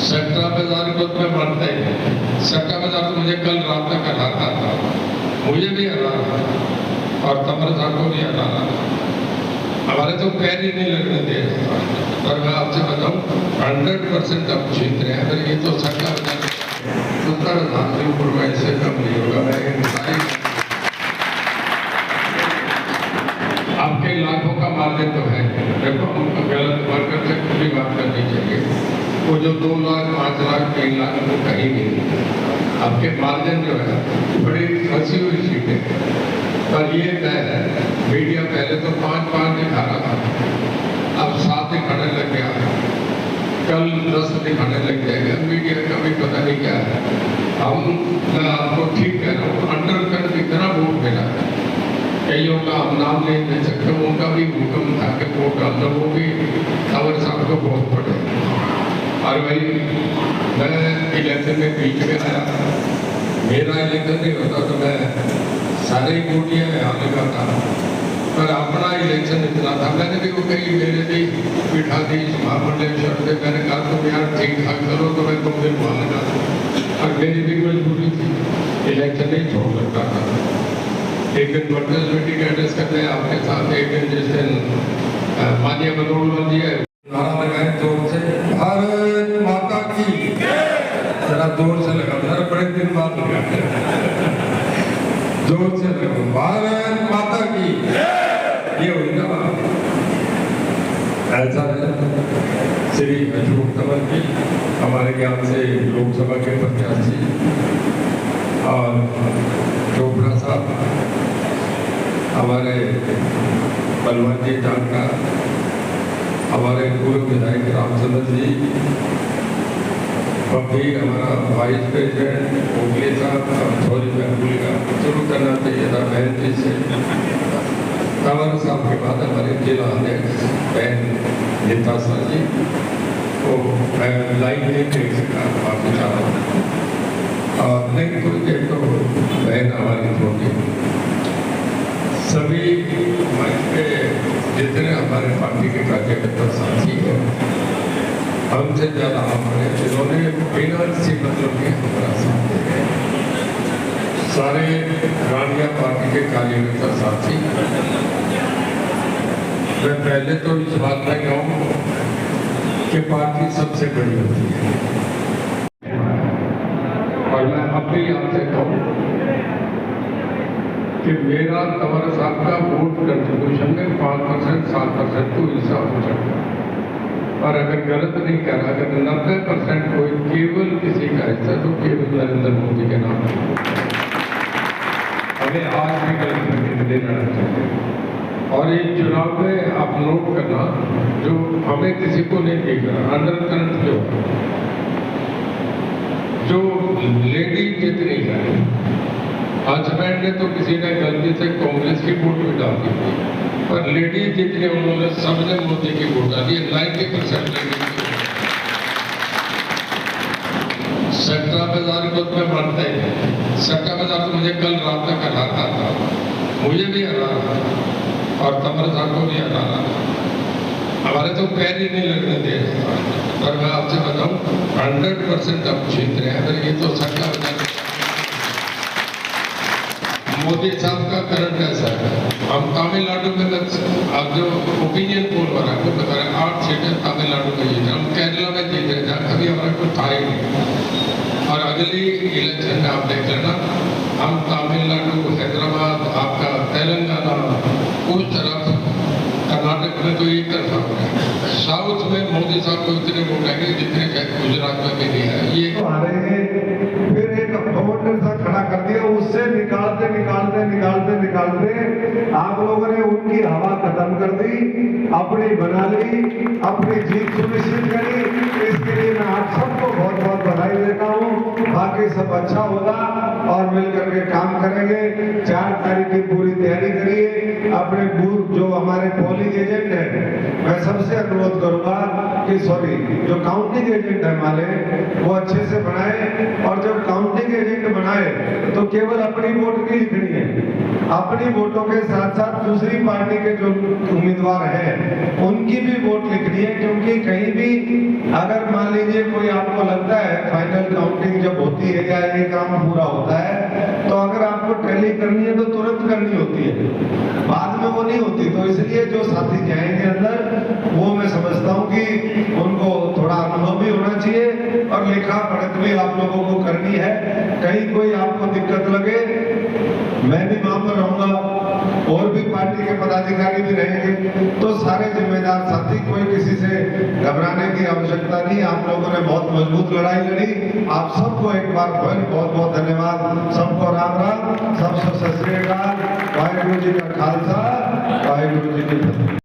सट्टा बाजार को मैं मानता ही नहीं। सट्टा बाजार तो मुझे कल रात तक हराता था, मुझे भी हराना था और तमरजा को भी हराना था। हमारे तो पैर ही नहीं लगने दे रहा। और मैं आपसे बताऊं 100% अब जीत रहे हैं। अगर ये तो सट्टा बाजार 70,000 से ऊपर में इससे कम नहीं होगा। मैं आपके लाखों का मार्जिन तो है। देखो हमको गलत वर्कर से खुली बात करनी चाहिए। वो जो 2 लाख 5 लाख 3 लाख वो कहीं नहीं। आपके मार्जिन जो है बड़ी फंसी हुई सीटें। पर ये तय है, मीडिया पहले तो 5-5 दिखा रहा था, अब 7 दिखाने लग गया, कल 10 दिखाने लग जाएगा। मीडिया का भी पता नहीं क्या है। मैं आपको ठीक कह रहा हूँ, अंडर करंट इतना वोट मिला है, कईयों का हम नाम नहीं दे सकते, उनका भी हुक्म था कि वोट डाल दो, वो भी खबर साहब को बहुत पड़े। और भाई मैं इलेक्शन में बीच में आया, मेरा इलेक्शन नहीं होता तो मैं सारे ही वोटियाँ यहाँ लगाता, पर अपना इलेक्शन इतना था। मैंने भी वो कही मेरे भी बिठा दी महामंडलेश्वर से, मैंने कहा तुम यार ठीक ठाक करो तो मैं तुम दिन वहाँ लगा दूँ। और मेरी भी मजबूरी थी, इलेक्शन नहीं छोड़ सकता था। एक दिन वर्कर्स मीटिंग एड्रेस करते हैं आपके साथ, एक दिन जिस दिन माननीय मनोहर जी है नारा लगाए जोर से, भारत माता की, जरा जोर से लगा, जरा बड़े दिन बाद लगा, जोर से लगा, भारत माता की। ये हुई ना बात। ऐसा है श्री अशोक तंवर जी हमारे ज्ञान से लोकसभा के प्रत्याशी, और चोपड़ा साहब हमारे बलवान जी जानका, हमारे पूर्व विधायक रामचंद्र जी, बब्बी हमारा वाइस प्रेसिडेंट ओगले साहब, सॉरी मैं भूल गया, शुरू करना चाहिए था बहन जी से। कंवर साहब के बाद हमारे जिला अध्यक्ष बहन नीता सर जी, तो मैं लाइव नहीं देख सका, माफी चाह रहा हूँ। और नहीं कोई देख तो बहन हमारी छोटी, सभी मंच पे जितने हमारे पार्टी के कार्यकर्ता साथी हैं, हमसे ज़्यादा हमारे जिन्होंने बिना किसी मतलब के हमारा साथ दिया, सारे रानिया पार्टी के कार्यकर्ता साथी। मैं पहले तो इस बात में कहूँ कि पार्टी सबसे बड़ी होती है, और मैं अब भी आपसे कहूँ कि मेरा कंवर साहब का वोट कंट्रीब्यूशन में 5% 7% तो हिस्सा हो सकता है। और अगर गलत नहीं कर रहा, अगर 90% कोई केवल किसी का हिस्सा तो केवल नरेंद्र मोदी के नाम हमें आज भी गलत नहीं देना चाहिए। और एक चुनाव में आप नोट करना, जो हमें किसी को नहीं दिख रहा, अंडर करंट जो लेडी जितनी है, हस्बैंड ने तो किसी ने गलती से कांग्रेस की वोट भी डाल दी थी, पर लेडीज जितने उन्होंने सबने मोदी की वोट डाली, 90% लेडीज। सट्टा बाजार को मैं मानता ही नहीं। सट्टा बाजार तो मुझे कल रात तक हराता था, मुझे भी हराना था और तमरजा को भी हराना था। हमारे तो पैर ही नहीं लगने दे रहा। पर मैं आपसे बताऊं 100% अब जीत रहे हैं। अगर ये तो सट्टा बाजार मोदी साहब का करंट ऐसा है, हम तमिलनाडु में अब जो ओपिनियन पोल हो रहा है वो बता रहे 8 सीटें तमिलनाडु में जीत रहे, हम केरला में जीत रहे, जहाँ कभी हमारा कुछ था ही नहीं। और अगली इलेक्शन में आप देख लेना, हम तमिलनाडु, हैदराबाद, आपका तेलंगाना, उस तरफ कर्नाटक में तो एक तरफा हो रहा है। साउथ में मोदी साहब को इतने वोट आएंगे जितने गुजरात में भी नहीं है। ये फिर एक गवर्नर सा खड़ा कर दिया, उससे निकालते आप लोगों ने उनकी हवा खत्म कर दी, अपनी बना ली, अपनी जीत सुनिश्चित करी। इसके लिए मैं आप सबको बहुत बहुत बधाई देता हूँ। बाकी सब अच्छा होगा और मिलकर के काम करेंगे। 4 तारीख की पूरी तैयारी करिए। अपने बूथ जो हमारे पोलिंग एजेंट है, मैं सबसे अनुरोध करूंगा कि जो काउंटिंग एजेंट है हमारे, वो अच्छे से बनाए। और जब काउंटिंग एजेंट बनाए तो केवल अपनी वोट नहीं लिखनी है, अपनी वोटों के साथ साथ दूसरी पार्टी के जो उम्मीदवार हैं उनकी भी वोट लिखनी है, क्योंकि कहीं भी अगर मान लीजिए कोई आपको लगता है फाइनल काउंटिंग जब होती है या ये काम पूरा होता है तो अगर आपको टैली करनी है तो तुरंत करनी होती है, बाद में वो नहीं होती। तो इसलिए जो साथी जाएंगे अंदर वो मैं समझता हूँ कि उनको थोड़ा अनुभव भी होना चाहिए और लेखा पढ़त भी आप लोगों को करनी है। कहीं कोई आपको दिक्कत लगे मैं भी वहां पर रहूंगा और भी पार्टी के पदाधिकारी भी रहेंगे, तो सारे जिम्मेदार साथी, कोई किसी से घबराने की आवश्यकता नहीं। आप लोगों ने बहुत मजबूत लड़ाई लड़ी। आप सबको एक बार फिर बहुत बहुत धन्यवाद। सबको राम राम, सबको सत श्री अकाल। वाहिगुरु जी का खालसा, वाहिगुरु जी की फतेह।